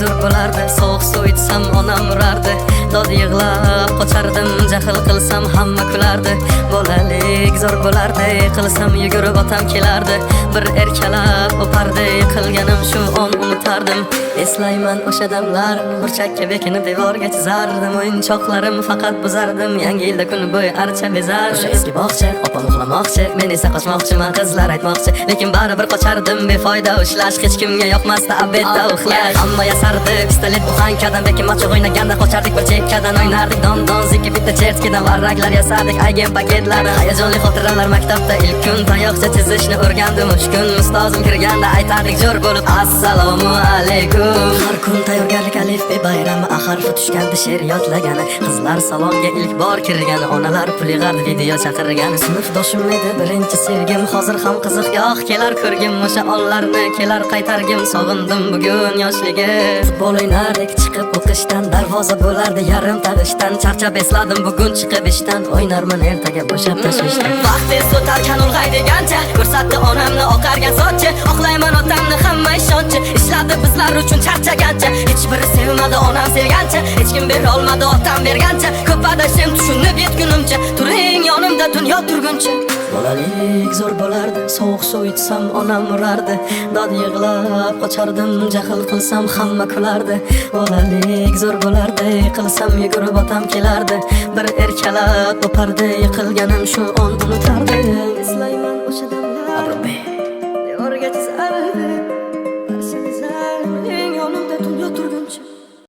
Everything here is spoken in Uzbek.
zo'r bo'lardi. Sovuq suv ichsam onam urardi. Dod yig'lab qochardim, jahl qilsam hamma kulardi. Bolalik zo'r bo'lardi, qilsam yugurib otam kelardi. Bir erkalab o'pardi, qilganim shu on unutardim. Eslayman o'sha damlar, burchakka bekinib devorga chizardim. O'yinchoqlarim faqat buzardim, yangi yilda kun bo'yi archa bezardim. O'sha eski bog'cha, opam uxlamoqchi, men esa qochmoqchiman, qizlar aytmoqchi. Lekin baribir qochardim, befoyda ushlash, hech kimga yoqmasdi abedda uxlash. Hamma yasardi, pistolet buxankadan, bekin machoq o'ynaganda qochardik bir chekkadan. O'ynardik don zikki bitta chertkidan, varraklar yasadik aygen paketlardan. Hayajonli xotiralar maktabda ilk kun, tayoqcha chizishni o'rgandim. Uch kun ustozim kirganda aytardik jo'r bo'lib assalomu alaykum. Har kun tayyorgarlik alif be bayrami, harfi tushganda she'r yodlagani. Qizlar salonga ilk bor kirgani, onalar pul yig'ardi video chaqirgani. Sinfdoshim edi birinchi sevgim, hozir ham qiziq yo'q kelar ko'rgim. O'sha onlarni kelar qaytargim, sog'indim bugun yoshligim. Futbol o'ynardik chiqib o'qishdan, darvoza bo'lardi yarim tag'ishdan. Charchab esladim bugun chiqib ishdan, o'ynarman ertaga bo'shab tashvishdan. Vaqt tez o'tar kan ulg'ay degancha, ko'rsatdi onamni oqargan sochi. Oqlayman otamni hamma ishonchi, ishladi bizlar uchun charchagancha. Hech biri sevmadi onam sevgancha, hech kim bera olmadi otam bergancha. Ko'p adashim tushunib yetgunimcha, turing yonimda dunyo turguncha. Bolalik zo'r bo'lardi, sovuq suv ichsam onam urardi. Dod yig'lab qochardim, jahl qilsam hamma kulardi. Bolalik zo'r bo'lardi, qilsam yugurib otam kelardi. Bir erkalab o'pardi, yiqilganim shu on unutardi.